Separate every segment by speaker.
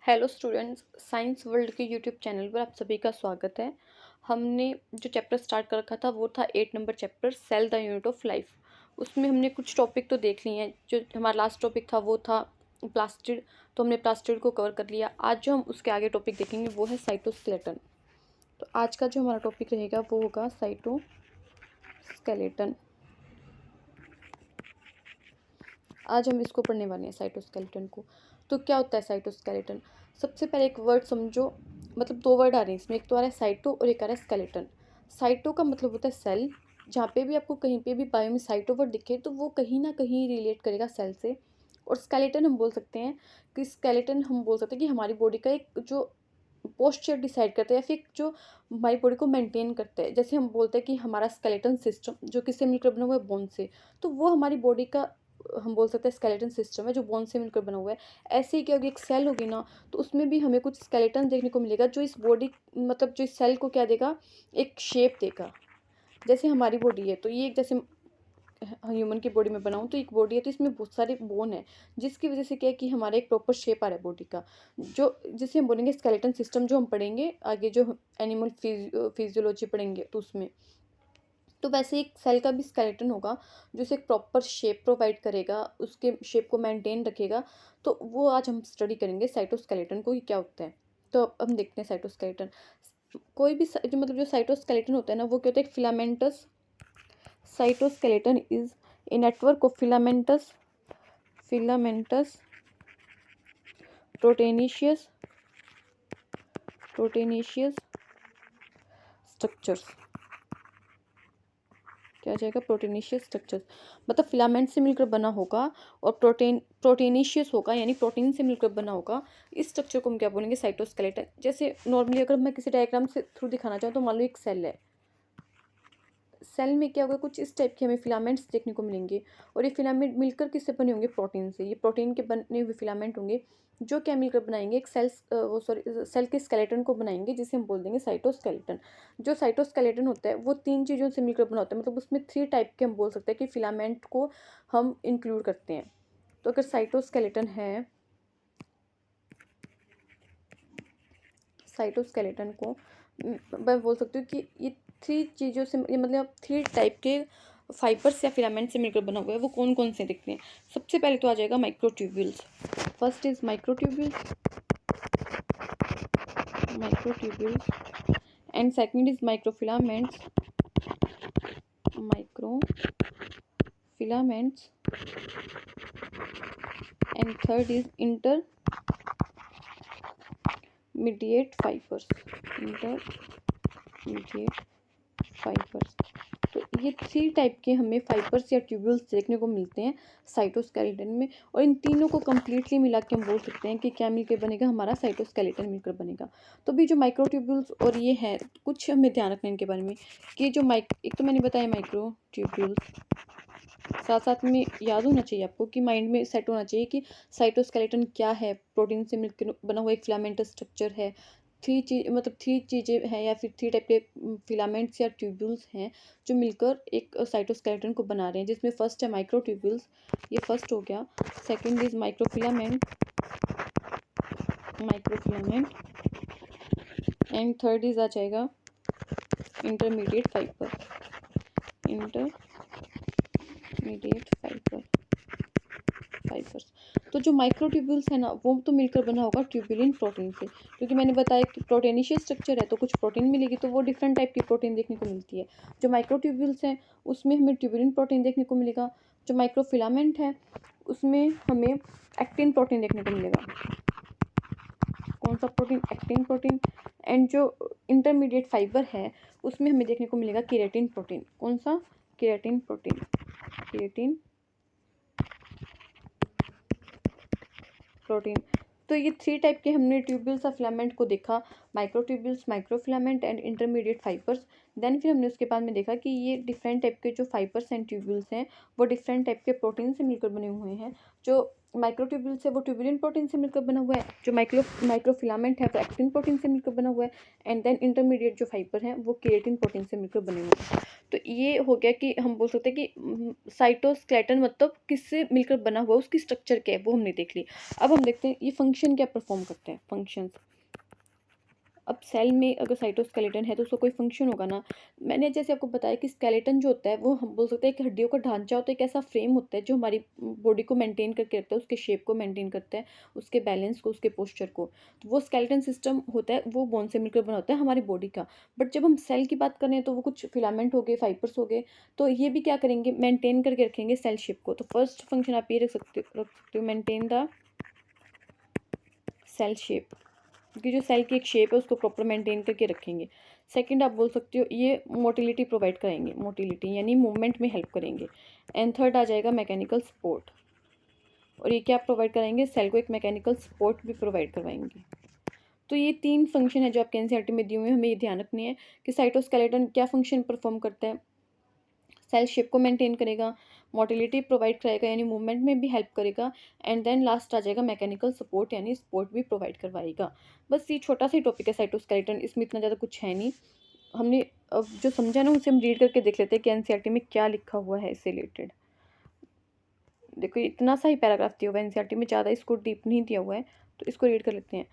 Speaker 1: Hello students, science world के YouTube channel पर आप सभी का स्वागत है। हमने जो चैप्टर स्टार्ट कर रखा था वो था 8 number chapter cell the unit of life. उसमें हमने कुछ टॉपिक तो देख लिए हैं। जो हमारा लास्ट टॉपिक था वो था प्लास्टिड, तो हमने प्लास्टिड को कवर कर लिया। आज जो हम उसके आगे टॉपिक देखेंगे वो है साइटोस्केलेटन। तो आज का जो हमारा टॉपिक रहेगा वो होगा साइटोस्केलेटन। आज हम इसको पढ़ने वाले हैं साइटोस्केलेटन को। तो क्या होता है साइटोस्केलेटन? सबसे पहले एक वर्ड समझो, मतलब दो वर्ड आ रहे हैं इसमें, एक तो आ रहा है साइटो और एक आ रहा है स्केलेटन। साइटो का मतलब होता है सेल। जहाँ पे भी आपको कहीं पे भी बायो में साइटो वर्ड दिखे तो वो कहीं ना कहीं रिलेट करेगा सेल से। और स्केलेटन हम बोल सकते हैं कि स्केलेटन हम बोल सकते हैं कि हमारी बॉडी का एक जो पोस्चर डिसाइड करता है या फिर जो हमारी बॉडी को मेंटेन करता है। जैसे हम बोलते हैं कि हमारा स्केलेटन सिस्टम जो किससे मिलकर बना हुआ है, बोन से, तो वो हमारी बॉडी का हम बोल सकते हैं स्केलेटन सिस्टम है जो बोन से मिलकर बना हुआ है। ऐसे ही क्या होगी, एक सेल होगी ना, तो उसमें भी हमें कुछ स्केलेटन देखने को मिलेगा जो इस बॉडी मतलब जो इस सेल को क्या देगा, एक शेप देगा। जैसे हमारी बॉडी है तो ये एक जैसे ह्यूमन की बॉडी में बनाऊँ तो एक बॉडी है तो इसमें बहुत सारे बोन है, जिसकी वजह से क्या है कि हमारा एक प्रॉपर शेप आ रहा है बॉडी का, जो जिसे हम बोलेंगे स्केलेटन सिस्टम। जो हम पढ़ेंगे आगे, जो एनिमल फिजियोलॉजी पढ़ेंगे तो उसमें, तो वैसे एक सेल का भी स्केलेटन होगा जो उसे एक प्रॉपर शेप प्रोवाइड करेगा, उसके शेप को मेंटेन रखेगा। तो वो आज हम स्टडी करेंगे साइटोस्केलेटन को, ये क्या होता है। तो अब हम देखते हैं साइटोस्केलेटन। कोई भी जो मतलब जो साइटोस्केलेटन होता है ना, वो क्या होता है, एक filaments. Cytoskeleton is a network of filaments proteinaceous structures. क्या आ जाएगा, प्रोटीनिशियस स्ट्रक्चर्स। मतलब फिलामेंट से मिलकर बना होगा और प्रोटीनिशियस होगा, यानी प्रोटीन से मिलकर बना होगा। इस स्ट्रक्चर को हम क्या बोलेंगे, साइटोस्केलेटन। जैसे नॉर्मली अगर मैं किसी डायग्राम से थ्रू दिखाना चाहूँ तो मान लो एक सेल है। सेल में क्या होगा, कुछ इस टाइप के हमें फिलामेंट्स देखने को मिलेंगे। और ये फिलामेंट मिलकर किससे बने होंगे, प्रोटीन से। ये प्रोटीन के बने हुए फिलामेंट होंगे जो क्या मिलकर बनाएंगे, एक सेल के स्केलेटन को बनाएंगे, जिसे हम बोल देंगे साइटोस्केलेटन। जो साइटोस्केलेटन होता है वो 3 चीज़ों से मिलकर बना होता है, मतलब उसमें 3 टाइप के हम बोल सकते हैं कि फिलामेंट को हम इंक्लूड करते हैं। तो अगर साइटोस्केलेटन है, साइटोस्केलेटन को मैं बोल सकती हूँ कि ये 3 चीज़ों से, ये मतलब 3 टाइप के फाइबर्स या फिलामेंट से मिलकर बना हुआ है। वो कौन कौन से दिखते हैं? सबसे पहले तो आ जाएगा microtubules. First is microtubules and second is microfilaments and third is intermediate fibres. तो ये 3 टाइप के हमें फाइबर्स या ट्यूब्यूल्स देखने को मिलते हैं साइटोस्केलेटन में। और इन तीनों को कम्प्लीटली मिला के हम बोल सकते हैं कि क्या मिलकर बनेगा, हमारा साइटोस्केलेटन मिलकर बनेगा। तो भी जो माइक्रोट्यूब्यूल्स और ये हैं, कुछ हमें ध्यान रखना है इनके बारे में कि जो एक तो मैंने बताया माइक्रोट्यूब्यूल्स, साथ साथ में याद होना चाहिए आपको कि माइंड में सेट होना चाहिए कि साइटोस्केलेटन क्या है। प्रोटीन से मिलकर बना हुआ एक फिलामेंटस स्ट्रक्चर है। 3 चीज़ें हैं या फिर 3 टाइप के फिलामेंट्स या ट्यूब्यूल्स हैं जो मिलकर एक साइटोस्केलेटन को बना रहे हैं, जिसमें फर्स्ट है माइक्रोट्यूब्यूल्स, ये फर्स्ट हो गया। Second is microfilament and third is आ जाएगा इंटरमीडिएट फाइबर्स। तो जो माइक्रोट्यूब्यूल्स है ना, वो तो मिलकर बना होगा ट्यूब्यूलिन प्रोटीन से, क्योंकि मैंने बताया कि प्रोटीनिशियस स्ट्रक्चर है तो कुछ प्रोटीन मिलेगी, तो वो डिफरेंट टाइप की प्रोटीन देखने को मिलती है। जो माइक्रोट्यूब्यूल्स हैं उसमें हमें ट्यूब्यूलिन प्रोटीन देखने को मिलेगा। जो माइक्रोफिलामेंट है उसमें हमें एक्टिन प्रोटीन देखने को मिलेगा। कौन सा प्रोटीन, एक्टिन प्रोटीन। एंड जो इंटरमीडिएट फाइबर है उसमें हमें देखने को मिलेगा केराटिन प्रोटीन। कौन सा, केराटिन प्रोटीन। तो ये 3 टाइप के हमने ट्यूब्यूल्स ऑफ फिलामेंट को देखा, microtubules, microfilament and intermediate fibres. Then फिर हमने उसके बाद में देखा कि ये डिफरेंट टाइप के जो फाइबर्स एंड ट्यूब्यूल्स हैं वो डिफरेंट टाइप के प्रोटीन से मिलकर बने हुए हैं। जो माइक्रोट्यूब्यूल से वो ट्यूबुलिन प्रोटीन से मिलकर बना हुआ है, जो माइक्रोफिलामेंट है वो एक्टिन प्रोटीन से मिलकर बना हुआ है, एंड देन इंटरमीडिएट जो फाइबर हैं वो केराटिन प्रोटीन से मिलकर बने हुए हैं। तो ये हो गया कि हम बोल सकते हैं कि साइटोस्केलेटन मतलब किससे मिलकर बना हुआ, उसकी स्ट्रक्चर क्या है वो हमने देख ली। अब हम देखते हैं ये फंक्शन क्या परफॉर्म करते हैं, फंक्शंस। अब सेल में अगर साइटोस्केलेटन है तो उसका कोई फंक्शन होगा ना। मैंने जैसे आपको बताया कि स्केलेटन जो होता है वो हम बोल सकते हैं कि हड्डियों का ढांचा होता है, एक ऐसा फ्रेम होता है जो हमारी बॉडी को मेंटेन करके रखता है, उसके शेप को मेंटेन करता है, उसके बैलेंस को, उसके पोस्चर को। तो वो स्केलेटन सिस्टम होता है, वो बोन से मिलकर बना होता है हमारी बॉडी का। बट जब हम सेल की बात करें तो वो कुछ फिलामेंट हो गए, फाइबर्स हो गए, तो ये भी क्या करेंगे, मेंटेन करके रखेंगे सेल शेप को। तो फर्स्ट फंक्शन आप ये रख सकते हो, मेंटेन द सेल शेप, क्योंकि जो सेल की एक शेप है उसको प्रॉपर मेंटेन करके रखेंगे। सेकंड आप बोल सकते हो ये मोटिलिटी प्रोवाइड कराएंगे, मोटिलिटी यानी मूवमेंट में हेल्प करेंगे। एंड थर्ड आ जाएगा मैकेनिकल सपोर्ट, और ये क्या प्रोवाइड कराएंगे, सेल को एक मैकेनिकल सपोर्ट भी प्रोवाइड करवाएंगे। तो ये 3 फंक्शन है जो आपके एनसीईआरटी में दिए हुए हैं, हमें ये ध्यान रखनी है कि साइटोस्केलेटन क्या फंक्शन परफॉर्म करता है। सेल शेप को मेंटेन करेगा, मोटिलिटी प्रोवाइड कराएगा यानी मूवमेंट में भी हेल्प करेगा, एंड देन लास्ट आ जाएगा मैकेनिकल सपोर्ट यानी सपोर्ट भी प्रोवाइड करवाएगा। बस ये छोटा सा ही टॉपिक है साइटोस्केलेटन, इसमें इतना ज़्यादा कुछ है नहीं। हमने अब जो समझा ना उसे हम रीड करके देख लेते हैं कि एनसीईआरटी में क्या लिखा हुआ है इससे रिलेटेड। देखो इतना सा ही पैराग्राफ दिया हुआ है एनसीईआरटी में, ज़्यादा इसको डीप नहीं दिया हुआ है, तो इसको रीड कर लेते हैं।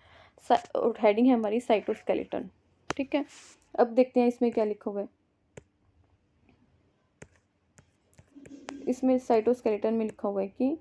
Speaker 1: और हेडिंग है हमारी साइटोस्केलेटन, ठीक है। अब देखते हैं इसमें क्या लिखा हुआ है। इसमें साइटोस्केलेटन में लिखा हुआ है कि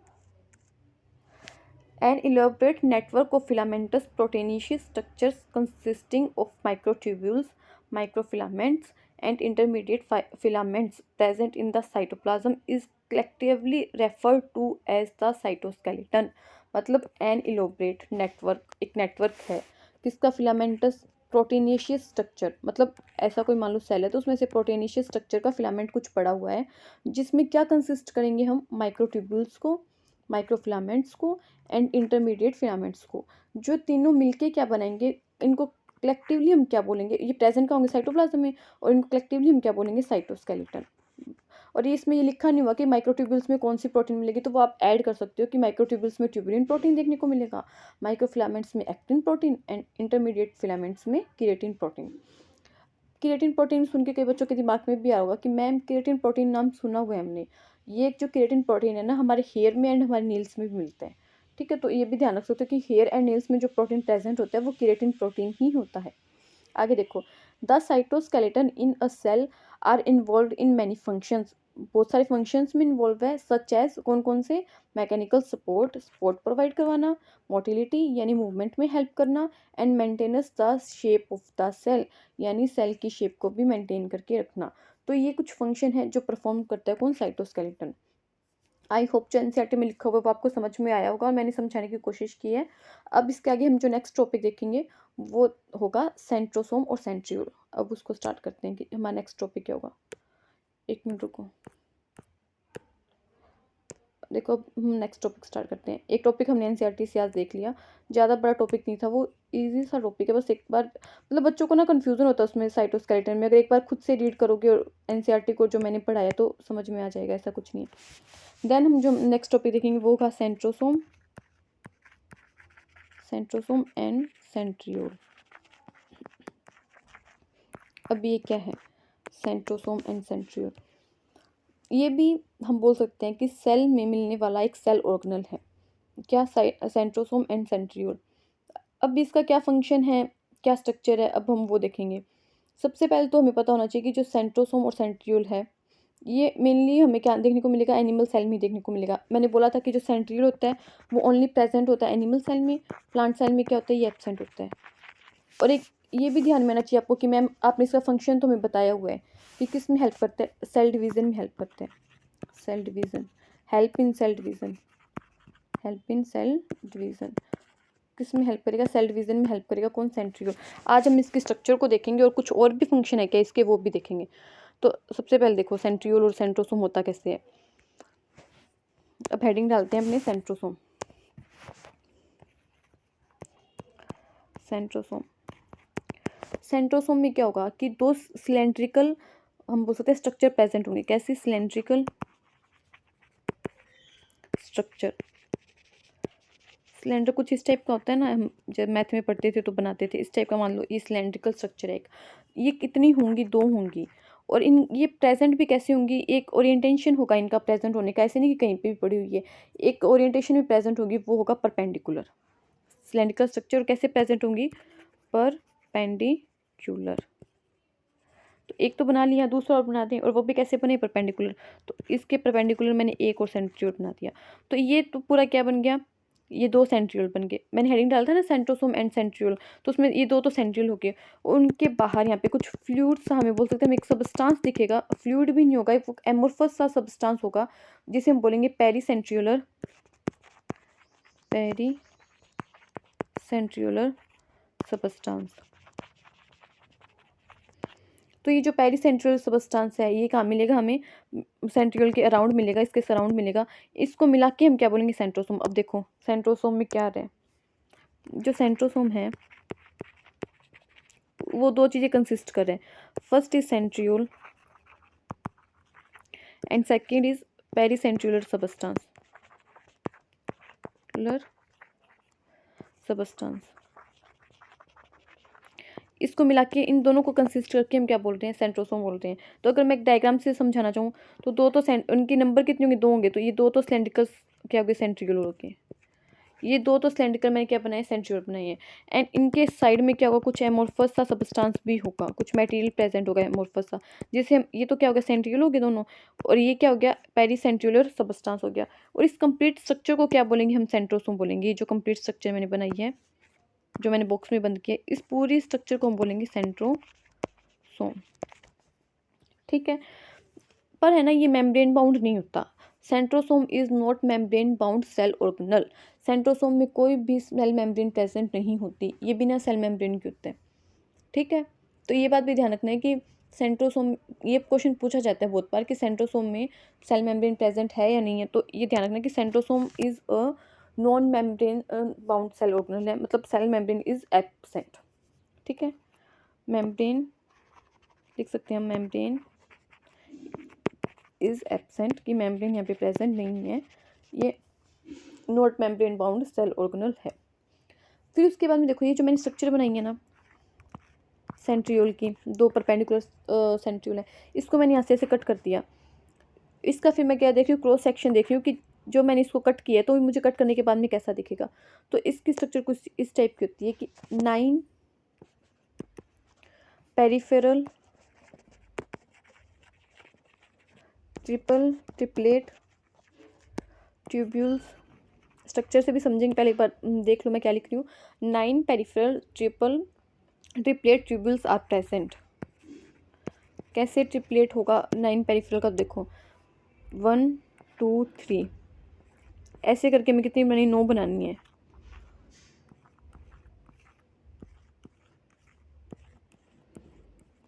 Speaker 1: an elaborate network of filamentous proteinaceous structures consisting of microtubules, microfilaments, and intermediate filaments present in the cytoplasm is collectively referred to as the cytoskeleton। मतलब an elaborate network एक नेटवर्क है किसका, फिलामेंटस प्रोटीनेशियस स्ट्रक्चर, मतलब ऐसा कोई मान लो cell है तो उसमें से प्रोटीनेशियस स्ट्रक्चर का फिलामेंट कुछ पड़ा हुआ है, जिसमें क्या कंसिस्ट करेंगे हम, माइक्रोट्यूब्यूल्स को, माइक्रोफिलामेंट्स को, एंड इंटरमीडिएट फिलामेंट्स को। जो तीनों मिलके क्या बनाएंगे, इनको कलेक्टिवली हम क्या बोलेंगे, ये प्रेजेंट का होंगे साइटोप्लाज्म में, और इनको कलेक्टिवली हम क्या बोलेंगे, साइटोस्केलेटन। और ये इसमें ये लिखा नहीं हुआ कि माइक्रोट्यूब्यूल्स में कौन सी प्रोटीन मिलेगी, तो वो आप ऐड कर सकते हो कि माइक्रोट्यूब्यूल्स में ट्यूबुलिन प्रोटीन देखने को मिलेगा, माइक्रोफिलामेंट्स में actin protein, and intermediate filaments में केराटिन प्रोटीन। केराटिन प्रोटीन सुन के कई बच्चों के दिमाग में भी आ होगा कि मैम केराटिन प्रोटीन नाम सुना हुआ है हमने। ये जो केराटिन प्रोटीन है ना हमारे हेयर में एंड हमारे नेल्स में भी मिलते हैं, ठीक है। तो ये भी ध्यान रख सकते हो कि हेयर एंड नेल्स में जो प्रोटीन प्रेजेंट होता है वो केराटिन प्रोटीन ही होता है। आगे देखो, the cytoskeleton in a cell are involve in many functions, बहुत सारे फंक्शंस में इन्वॉल्व है, सच एज कौन कौन से, मैकेनिकल सपोर्ट, सपोर्ट प्रोवाइड करवाना, मोटिलिटी यानी मूवमेंट में हेल्प करना, and maintenance the shape of the cell यानी सेल की शेप को भी मेंटेन करके रखना। तो ये कुछ फंक्शन है जो परफॉर्म करता है कौन, साइटोस्केलेटन। आई होप जो एनसीईआरटी में लिखा हुआ है वो आपको समझ में आया होगा और मैंने समझाने की कोशिश की है। अब इसके आगे हम जो नेक्स्ट टॉपिक देखेंगे वो होगा सेंट्रोसोम और सेंट्रियोल। अब उसको स्टार्ट करते हैं कि हमारा नेक्स्ट टॉपिक क्या होगा। एक मिनट रुको, देखो अब हम नेक्स्ट टॉपिक स्टार्ट करते हैं। एक टॉपिक हमने एनसीईआरटी से आज देख लिया, ज़्यादा बड़ा टॉपिक नहीं था, वो इजी सा टॉपिक है, बस एक बार मतलब बच्चों को ना कन्फ्यूज़न होता है उसमें साइटोस्केलेटन में, अगर एक बार खुद से रीड करोगे और एनसीईआरटी को जो मैंने पढ़ाया तो समझ में आ जाएगा, ऐसा कुछ नहीं है। देन हम जो नेक्स्ट टॉपिक देखेंगे वो होगा सेंट्रोसोम, सेंट्रोसोम एंड सेंट्रियोल। अब ये क्या है, सेंट्रोसोम एंड सेंट्रियोल, ये भी हम बोल सकते हैं कि सेल में मिलने वाला एक सेल ऑर्गेनल है। क्या, सेंट्रोसोम एंड सेंट्रियोल। अब इसका क्या फंक्शन है, क्या स्ट्रक्चर है, अब हम वो देखेंगे। सबसे पहले तो हमें पता होना चाहिए कि जो सेंट्रोसोम और सेंट्रियोल है ये मेनली हमें क्या देखने को मिलेगा, एनिमल सेल में देखने को मिलेगा। मैंने बोला था कि जो सेंट्रियोल होता है वो ओनली प्रेजेंट होता है एनिमल सेल में, प्लांट सेल में क्या होता है, ये एब्सेंट होता है। और एक ये भी ध्यान में आना चाहिए आपको कि मैम आपने इसका फंक्शन तो हमें बताया हुआ है कि किस में हेल्प करते हैं, सेल डिवीज़न में हेल्प करते हैं, cell division, help in cell division, help in cell division किस में हेल्प करेगा, सेल डिवीज़न में हेल्प करेगा कौन, सेंट्रियोल। आज हम इसके स्ट्रक्चर को देखेंगे और कुछ और भी फंक्शन है क्या इसके वो भी देखेंगे। तो सबसे पहले देखो सेंट्रियोल और सेंट्रोसोम होता कैसे है। अब हेडिंग डालते हैं अपने सेंट्रोसोम, सेंट्रोसोम। सेंट्रोसोम में क्या होगा कि दो सिलेंड्रिकल हम बोल सकते हैं स्ट्रक्चर प्रेजेंट होंगे। कैसे, सिलेंड्रिकल स्ट्रक्चर, सिलेंडर कुछ इस टाइप का होता है ना, हम जब मैथ में पढ़ते थे तो बनाते थे इस टाइप का। मान लो ये सिलेंड्रिकल स्ट्रक्चर है एक, ये कितनी होंगी, 2 होंगी। और इन ये प्रेजेंट भी कैसे होंगी, एक ओरिएंटेशन होगा इनका प्रेजेंट होने का, ऐसे नहीं कि कहीं पे भी पड़ी हुई है, एक ओरिएंटेशन भी प्रेजेंट होगी, वो होगा परपेंडिकुलर। सिलेंड्रिकल स्ट्रक्चर कैसे प्रेजेंट होंगी, परपेंडिकुलर। तो एक तो बना लिया, दूसरा और बना दें, और वो भी कैसे बने, परपेंडिकुलर। तो इसके परपेंडिकुलर मैंने एक और सेंट्रियोल बना दिया। तो ये तो पूरा क्या बन गया, ये 2 सेंट्रियोल बन गए। मैंने हेडिंग डाला था ना सेंट्रोसोम एंड सेंट्रियोल, तो उसमें ये 2 तो सेंट्रियोल हो गए। उनके बाहर यहाँ पे कुछ फ्लूइड सा हमें बोल सकते हैं, हमें एक सब्सटेंस दिखेगा, फ्लूइड भी नहीं होगा, एक एमोर्फस सा सब्सटेंस होगा, जिसे हम बोलेंगे पेरीसेंट्रियोलर, पेरीसेंट्रियोलर सब्सटेंस। तो ये जो पेरीसेंट्रियल सब्सटेंस है, ये कहाँ मिलेगा हमें, सेंट्रियोल के अराउंड मिलेगा, इसके सराउंड मिलेगा। इसको मिला के हम क्या बोलेंगे, सेंट्रोसोम। अब देखो सेंट्रोसोम में क्या है, जो सेंट्रोसोम है वो 2 चीज़ें कंसिस्ट कर रहे हैं। First is centriole and second is pericentriolar substance. इसको मिला के इन दोनों को कंसिस्ट करके हम क्या बोल रहे हैं, सेंट्रोसोम बोलते हैं। तो अगर मैं एक डायग्राम से समझाना चाहूँ तो 2 तो उनके नंबर कितने होंगे, 2 होंगे। तो ये 2 तो सिलेंड्रिकल क्या हो गए, सेंट्रियोल हो गए। ये 2 तो सिलेंड्रिकल मैंने क्या बनाए, सेंट्रियोल बनाई है। एंड इनके साइड में क्या होगा, कुछ एमोर्फस सा सब्सटेंस भी होगा, कुछ मटेरियल प्रेजेंट होगा एमोर्फस सा, जिसे हम, ये तो क्या हो गया, सेंट्रियोल हो गए दोनों, और ये क्या हो गया, पेरीसेंट्रियोलर सब्सटेंस हो गया। और इस कंप्लीट स्ट्रक्चर को क्या बोलेंगे, हम सेंट्रोसोम बोलेंगे। ये जो कंप्लीट स्ट्रक्चर मैंने बनाई है, जो मैंने बॉक्स में बंद किया, इस पूरी स्ट्रक्चर को हम बोलेंगे सेंट्रोसोम। ठीक है, पर है ना, ये मेम्ब्रेन बाउंड नहीं होता। Centrosome is not membrane bound cell organelle. Centrosome में कोई भी सेल मेम्ब्रेन प्रेजेंट नहीं होती, ये बिना सेल मेम्ब्रेन के होते हैं। ठीक है, तो ये बात भी ध्यान रखना है कि सेंट्रोसोम, ये क्वेश्चन पूछा जाता है बहुत बार कि सेंट्रोसोम में सेल मेम्ब्रेन प्रेजेंट है या नहीं है। तो ये ध्यान रखना कि centrosome is a non membrane bound cell organelle है, मतलब सेल मेम्ब्रेन इज एब्सेंट। ठीक है, मेम्ब्रेन लिख सकते हैं हम, मेम्ब्रेन इज एब्सेंट, कि मेम्ब्रेन यहाँ पे प्रेजेंट नहीं है, ये not membrane bound cell organelle है। फिर उसके बाद में देखो, ये जो मैंने स्ट्रक्चर बनाई है ना सेंट्रियोल की, 2 परपेंडिकुलर सेंट्रियोल है, इसको मैंने यहाँ से ऐसे कट कर दिया। इसका फिर मैं क्या देख रही हूँ, क्रॉस सेक्शन देख रही हूँ कि जो मैंने इसको कट किया है तो मुझे कट करने के बाद में कैसा दिखेगा। तो इसकी स्ट्रक्चर कुछ इस टाइप की होती है कि 9 पेरिफेरल ट्रिपलेट ट्यूब्यूल्स। स्ट्रक्चर से भी समझेंगे, पहले एक बार देख लो मैं क्या लिख रही हूँ। 9 peripheral triplet tubules are present. कैसे ट्रिपलेट होगा 9 पेरिफेरल का, देखो 1 2 3 ऐसे करके मैं कितनी बनानी, 9 बनानी है।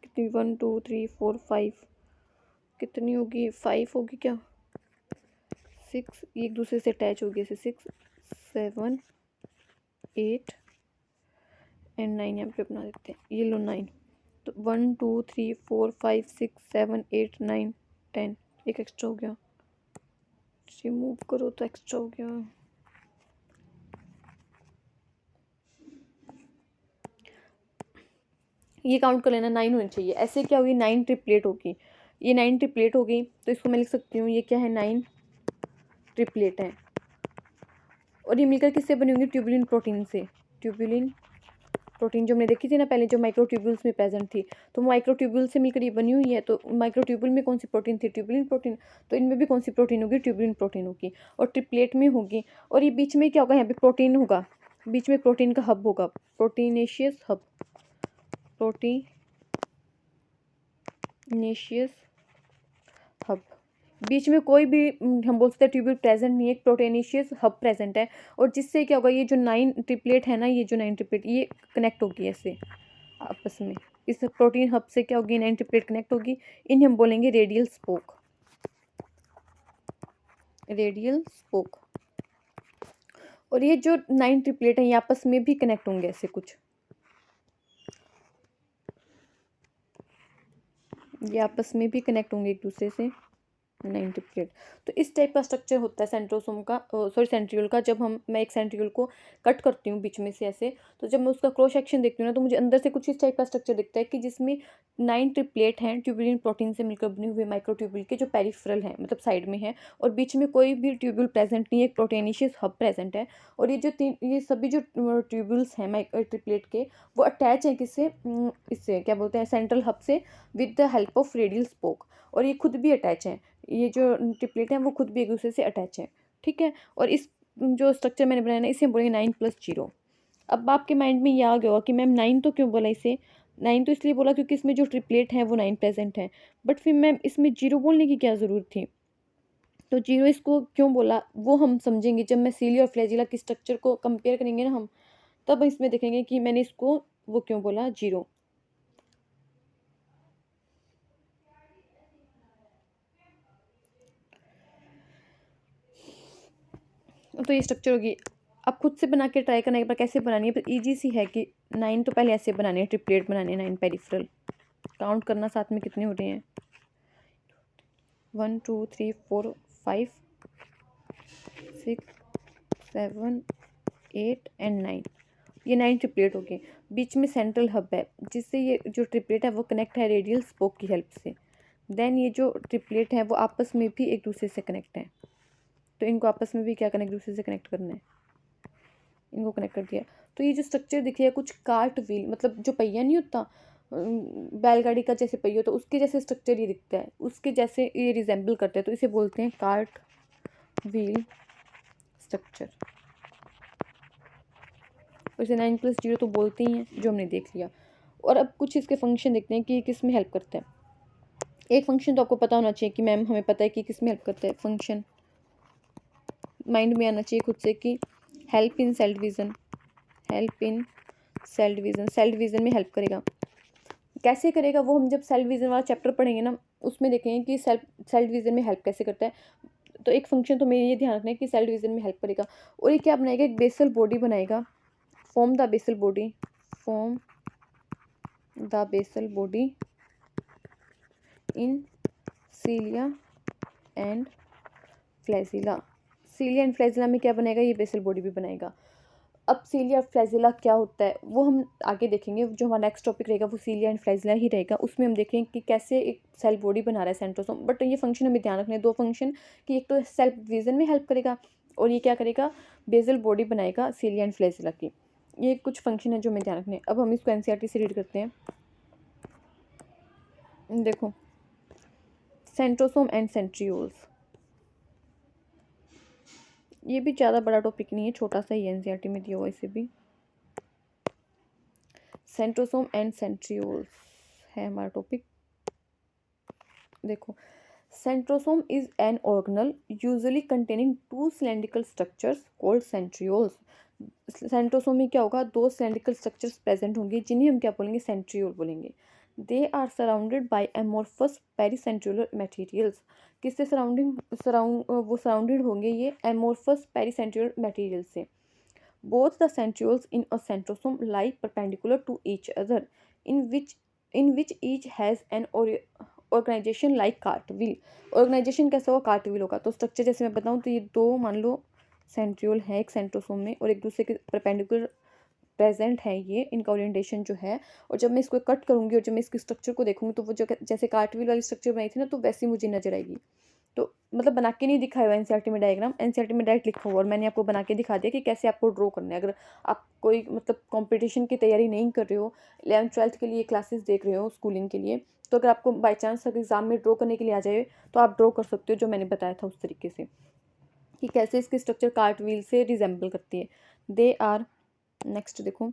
Speaker 1: कितनी, 1 2 3 4 5, कितनी होगी, 5 होगी क्या, 6, एक दूसरे से अटैच होगी ऐसे, 6 7 8 एंड 9 यहाँ पे बना देते हैं, ये लो 9। तो 1 2 3 4 5 6 7 8 9 10, एक एक्स्ट्रा हो गया, रिमूव करो तो एक्स्ट्रा हो गया। ये काउंट कर लेना, 9 होनी चाहिए। ऐसे क्या होगी, 9 ट्रिपलेट होगी, ये 9 ट्रिपलेट हो गई। तो इसको मैं लिख सकती हूँ, ये क्या है, 9 ट्रिपलेट है। और ये मिलकर किससे बनी होंगी, ट्यूबुलिन प्रोटीन से। ट्यूबुलिन प्रोटीन जो हमने देखी थी ना पहले, जो माइक्रोट्यूब्यूल्स में प्रेजेंट थी, तो माइक्रोट्यूब्यूल से मिलकर ये बनी हुई है। तो माइक्रोट्यूब्यूल में कौन सी प्रोटीन थी, ट्यूबुलिन प्रोटीन। तो इनमें भी कौन सी प्रोटीन होगी, ट्यूबुलिन प्रोटीन होगी, और ट्रिपलेट में होगी। और ये बीच में क्या होगा, यहाँ पे प्रोटीन होगा, बीच में प्रोटीन का हब होगा, प्रोटीनेशियस हब, प्रोटीनेशियस हब। बीच में कोई भी हम बोल सकते हैं ट्यूब्यूल प्रेजेंट नहीं है, एक प्रोटीनेशियस हब प्रेजेंट है। और जिससे क्या होगा, ये जो 9 ट्रिपलेट है ना, ये जो 9 ट्रिपलेट ये कनेक्ट होगी ऐसे आपस में। इस प्रोटीन हब से क्या होगी, 9 ट्रिपलेट कनेक्ट होगी। इन्हें हम बोलेंगे रेडियल स्पोक, रेडियल स्पोक। और ये जो 9 ट्रिपलेट है ये आपस में भी कनेक्ट होंगे ऐसे कुछ, ये आपस में भी कनेक्ट होंगे एक दूसरे से। 9 ट्रिपलेट। तो इस टाइप का स्ट्रक्चर होता है सेंट्रोसोम का, सॉरी सेंट्रियोल का। जब मैं एक सेंट्रियोल को कट करती हूँ बीच में से ऐसे, तो जब मैं उसका क्रॉस सेक्शन देखती हूँ ना, तो मुझे अंदर से कुछ इस टाइप का स्ट्रक्चर दिखता है कि जिसमें 9 ट्रिपलेट हैं ट्यूबुलिन प्रोटीन से मिलकर बने हुए माइक्रोट्यूब्यूल के, जो पेरिफेरल हैं, मतलब साइड में है, और बीच में कोई भी ट्यूब्यूल प्रेजेंट नहीं है, एक प्रोटेनिशियस हब प्रेजेंट है। और ये सभी जो ट्यूब्यूल्स हैं ट्रिपलेट के, वो अटैच हैं किससे, इससे क्या बोलते हैं, सेंट्रल हब से, with the help of radial spoke. और ये खुद भी अटैच हैं, ये जो ट्रिपलेट हैं वो खुद भी एक दूसरे से अटैच हैं, ठीक है। और इस जो स्ट्रक्चर मैंने बनाया ना, इसे हम बोलेंगे 9+0। अब आपके माइंड में ये आ गया होगा कि मैम 9 तो क्यों बोला इसे, 9 तो इसलिए बोला क्योंकि इसमें जो ट्रिपलेट हैं वो 9 प्रेजेंट हैं, बट फिर मैम इसमें 0 बोलने की क्या ज़रूरत थी। तो 0 इसको क्यों बोला वो हम समझेंगे जब मैं सीलिया और फ्लैजिला की स्ट्रक्चर को कंपेयर करेंगे ना हम, तब इसमें देखेंगे कि मैंने इसको वो क्यों बोला 0। तो ये स्ट्रक्चर होगी। अब खुद से बना के ट्राई करना एक बार कैसे बनानी है, पर ईजी सी है कि 9 तो पहले ऐसे बनाने हैं, ट्रिपलेट बनाने हैं 9 पेरिफेरल। काउंट करना साथ में कितने हो रहे हैं, 1 2 3 4 5 6 7 8 एंड 9। ये 9 ट्रिपलेट हो गए। बीच में सेंट्रल हब है, जिससे ये जो ट्रिपलेट है वो कनेक्ट है रेडियल स्पोक की हेल्प से। देन ये जो ट्रिपलेट है वो आपस में भी एक दूसरे से कनेक्ट है, तो इनको आपस में भी क्या करना है, एक दूसरे से कनेक्ट करना है, इनको कनेक्ट कर दिया। तो ये जो स्ट्रक्चर दिखे है कुछ कार्ट व्हील, मतलब जो पहिया नहीं होता बैलगाड़ी का जैसे पहिया, तो उसके जैसे स्ट्रक्चर ये दिखता है, उसके जैसे ये रिजेंबल करते हैं, तो इसे बोलते हैं कार्ट व्हील स्ट्रक्चर। इसे 9+0 तो बोलते ही हैं, जो हमने देख लिया। और अब कुछ इसके फंक्शन देखते हैं कि किस में हेल्प करता है। एक फंक्शन तो आपको पता होना चाहिए कि मैम हमें पता है कि किस में हेल्प करता है। फंक्शन माइंड में आना चाहिए खुद से कि help in cell division, help in cell division, cell division में हेल्प करेगा। कैसे करेगा वो हम जब सेल डिवीज़न वाला चैप्टर पढ़ेंगे ना, उसमें देखेंगे कि सेल डिवीज़न में हेल्प कैसे करता है। तो एक फंक्शन तो मेरे ये ध्यान रखना है कि सेल डिवीज़न में हेल्प करेगा। और ये क्या बनाएगा, एक बेसल बॉडी बनाएगा, form the basal body, form the basal body in cilia and flagella. Cilia and flagella में क्या बनेगा, ये बेसल बॉडी भी बनाएगा। अब सीलिया और फ्लैजिला क्या होता है वो हम आगे देखेंगे, जो हमारा नेक्स्ट टॉपिक रहेगा वो सीलिया एंड फ्लैजिला ही रहेगा। उसमें हम देखेंगे कि कैसे एक सेल बॉडी बना रहा है सेंट्रोसोम। बट ये फंक्शन हमें ध्यान रखने, दो फंक्शन, कि एक तो सेल डिवीजन में हेल्प करेगा, और ये क्या करेगा, बेसल बॉडी बनाएगा सीलिया एंड फ्लैजिला की। ये कुछ फंक्शन है जो हमें ध्यान रखने। अब हम इसको एनसीईआरटी से रीड करते हैं। देखो, सेंट्रोसोम एंड सेंट्रियोल्स, ये भी ज़्यादा बड़ा टॉपिक नहीं है, छोटा सा ही एनसीईआरटी में दिया हुआ इसे भी। सेंट्रोसोम एंड सेंट्रियोल्स है हमारा टॉपिक। देखो, centrosome is an organelle usually containing 2 cylindrical structures called centrioles. Centrosome में क्या होगा, 2 सिलेंड्रिकल स्ट्रक्चर्स प्रेजेंट होंगे, जिन्हें हम क्या बोलेंगे, सेंट्रियोल बोलेंगे। They are surrounded by amorphous pericentriolar materials. किससे वो सराउंडेड होंगे ये एमोर्फस पेरीसेंट्रियोलर मटेरियल से। Both the centrioles in a centrosome lie perpendicular to each other, in which each has an organization like cartwheel. Organization कैसा होगा, cartwheel होगा। तो structure जैसे मैं बताऊँ तो ये दो मान लो सेंट्रियोल है एक सेंट्रोसोम में, और एक दूसरे के परपेंडिकुलर प्रेजेंट है ये, इनका ओरिएंटेशन जो है। और जब मैं इसको कट करूँगी और जब मैं इसकी स्ट्रक्चर को देखूँगी तो वो जो जैसे कार्टव्हील वाली स्ट्रक्चर बनाई थी ना, तो वैसी मुझे नजर आएगी। तो मतलब बना के नहीं दिखाया हुआ एनसीईआरटी में डायग्राम, एनसीईआरटी में डायरेक्ट लिखा हुआ, और मैंने आपको बना के दिखा दिया कि कैसे आपको ड्रॉ करना है। अगर आप कोई मतलब कंपटीशन की तैयारी नहीं कर रहे हो, 11th-12th के लिए क्लासेस देख रहे हो स्कूलिंग के लिए, तो अगर आपको बाई चांस अगर एग्जाम में ड्रॉ करने के लिए आ जाए, तो आप ड्रॉ कर सकते हो, जो मैंने बताया था उस तरीके से, कि कैसे इसकी स्ट्रक्चर कार्ट व्हील से रिजेंबल करती है। दे आर, नेक्स्ट देखो,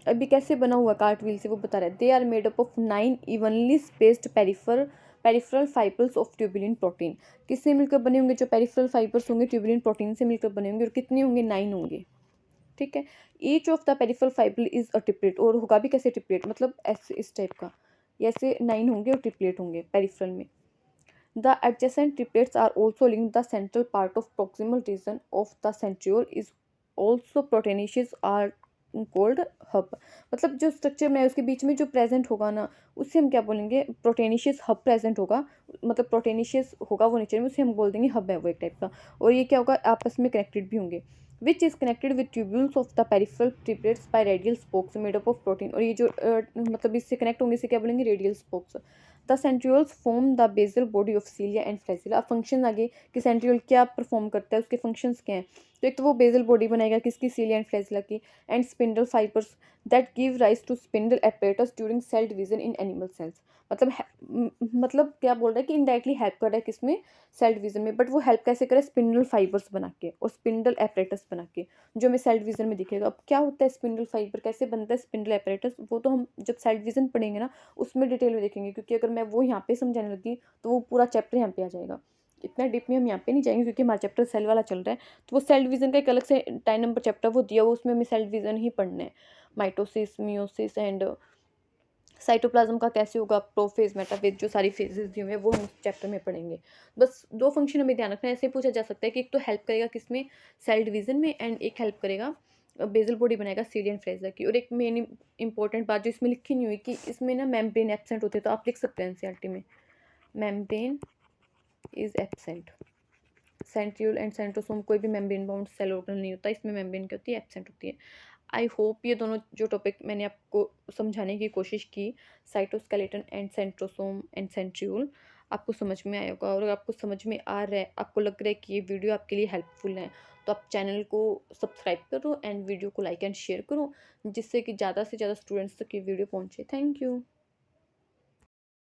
Speaker 1: अभी कैसे बना हुआ कार्ट व्हील से वो बता रहा है। They are made up of 9 evenly spaced peripheral fibres of tubulin protein. किससे मिलकर बने होंगे, जो पेरिफेरल फाइबर्स होंगे ट्यूबुलिन प्रोटीन से मिलकर बने होंगे, और कितने होंगे, 9 होंगे, ठीक है। Each of the peripheral fibre is a triplet, और होगा भी कैसे ट्रिपलेट, मतलब ऐसे इस टाइप का, ऐसे 9 होंगे और ट्रिपलेट होंगे पेरिफेरल में। The adjacent triplets are also linked, the central part of proximal region of the centriole is also proteinaceous are called hub. मतलब जो स्ट्रक्चर में है उसके बीच में जो प्रेजेंट होगा ना, उससे हम क्या बोलेंगे, प्रोटेनिशियस हब प्रेजेंट होगा, मतलब प्रोटेनिशियस होगा वो नेचर में, उसे हम बोल देंगे हब है वो एक टाइप का। और ये क्या होगा, आपस में कनेक्टेड भी होंगे। Which is connected with tubules of the peripheral triplets by radial spokes made up of protein. और ये जो मतलब इससे कनेक्ट होंगे, इसे क्या बोलेंगे, radial spokes. The centrioles form the basal body of cilia and flagella. अब फंक्शन आगे कि सेंट्रियोल क्या परफॉर्म करता है, उसके फंक्शंस क्या हैं। तो एक तो वो बेसल बॉडी बनाएगा किसकी, सीलिया एंड फ्लैजिला की, and spindle fibres that give rise to spindle apparatus during cell division in animal cells. मतलब मतलब क्या बोल रहा है कि इनडायरेक्टली हेल्प कर रहा है किसमें, सेल डिवीजन में। बट वो हेल्प कैसे करे, स्पिंडल फाइबर्स बना के और स्पिंडल एपरेटस बना के, जो हमें सेल डिवीजन में दिखेगा। अब क्या होता है स्पिंडल फाइबर, कैसे बनता है स्पिंडल एपरेटस, वो तो हम जब सेल डिवीजन पढ़ेंगे ना उसमें डिटेल में देखेंगे, क्योंकि अगर मैं वो यहाँ पे समझाने लगी तो वो पूरा चैप्टर यहाँ पे आ जाएगा। इतना डीप में हम यहाँ पे नहीं जाएंगे क्योंकि हमारा चैप्टर सेल वाला चल रहा है। तो वो सेल डिवीजन का एक अलग से 10 नंबर चैप्टर वो दिया हुआ, उसमें हमें सेल डिवीजन ही पढ़ना है। माइटोसिस, मियोसिस एंड साइटोप्लाज्म का कैसे होगा, प्रोफेज, मेटाफेज, जो सारी फेजेस दी हुई है वो हम उस चैप्टर में पढ़ेंगे। बस दो फंक्शन हमें ध्यान रखना है। ऐसे पूछा जा सकता है कि एक तो हेल्प करेगा किसमें, सेल डिवीजन में, एंड एक हेल्प करेगा बेसल बॉडी बनाएगा सीलिया एंड फ्लैजिला की। और एक मेन इंपॉर्टेंट बात जो इसमें लिखी नहीं हुई कि इसमें ना मेम्ब्रेन एब्सेंट होते, तो आप लिख सकते हैं एनसीईआरटी में, membrane is absent. Centriole and centrosome कोई भी मेम्ब्रेन बाउंड सेल ऑर्गेनल नहीं होता, इसमें मेम्ब्रेन क्या होती है, एब्सेंट होती है। आई होप ये दोनों जो टॉपिक मैंने आपको समझाने की कोशिश की, cytoskeleton and centrosome and centriole, आपको समझ में आया होगा। और आपको समझ में आ रहा है, आपको लग रहा है कि ये वीडियो आपके लिए हेल्पफुल है, तो आप चैनल को सब्सक्राइब करो एंड वीडियो को लाइक एंड शेयर करो, जिससे कि ज़्यादा से ज़्यादा स्टूडेंट्स तक ये वीडियो पहुँचे। Thank you.